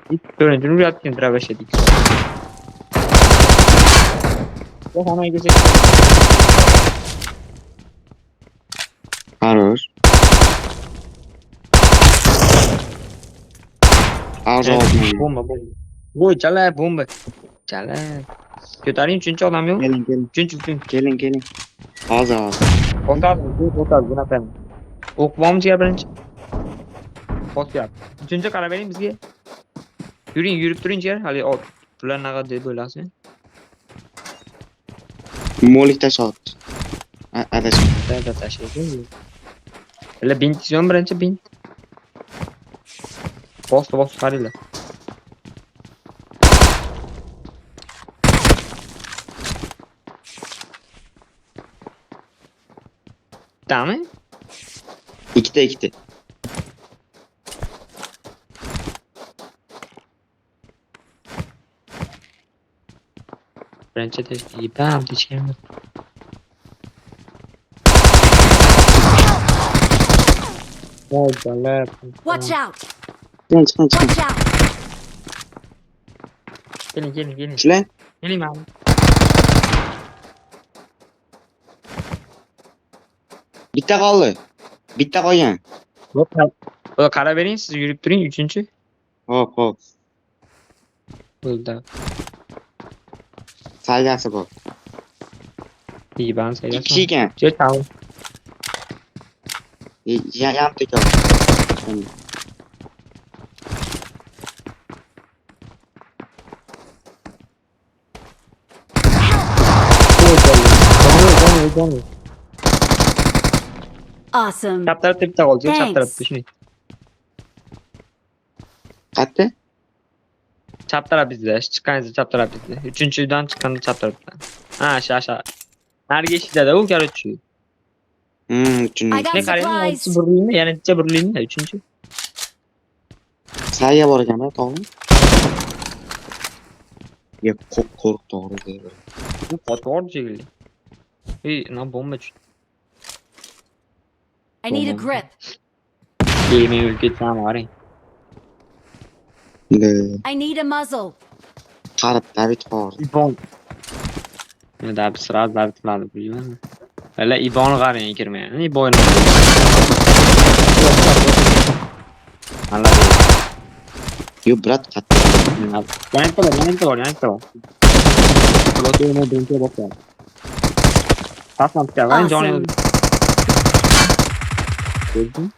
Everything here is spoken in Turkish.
To'rtinchi uryapti traveshadik. Xonaga kelsak. Хорош. Azobni. Bomba. Voy, chala, bomba. Chala. Ko'taring, uchinchi odam yo'q. Keling. Uchinchi. Hozir. O'tadi, bunaqa. O'qibomizga birinchi. Bosyapti. Uchinchi qarab bering bizga. Yurib turingchi, hali bular naqa deb o'ylasin. Mo'lik tashat. Adashma. Da tashlaydi. Hali bintizyon birinchi bint. Bos qaranglar. Bittami? Ikkita. Birinchi tashlaydi. Bam teshgan. Voy, chala. Watch out! Chiqing. Watch out! Keling. Shular? Keling mana. Bitta qoldi. Bitta qolgan. Yo'q, qarab bering, siz yurib turing, uchinchi. Hop. Bo'ldi. Saygasi bor. Iban saylasın. Ikki ekan. Tamam. Yarim tekor. Tamam. Awesome. Çap tarafta bir tane olacak. Çap Thanks. tarafta şimdi. Qayerda? Çap taraf bizde. Çıkan çap taraf bizde. Üçüncüden çıkan çap tarafta. Ha aşağı. Nerede işledi o karıçı? Üçüncü. I got Ne karıyın supplies. altı burluyum yani içe burluyum da üçüncü. Sayga bor ekan, to'g'ri? Ya qo'rq to'g'ri deydi. Bu fotoğraf çekildi. Lan bomba çıktı. I need a grip. Yemeği ülke tamam var ya. I need a muzzle. Qarib, David to'g'ri. İbon. Ne daha bir sıra daha bitmedi biliyor musun? Öyle İbon'u karıya girmeye. İbon. Allah Yo, brat, qattiq. Yanıkta var. Bloqueo no dentro bak ya. Tamam, Johnny. Awesome. Gördün?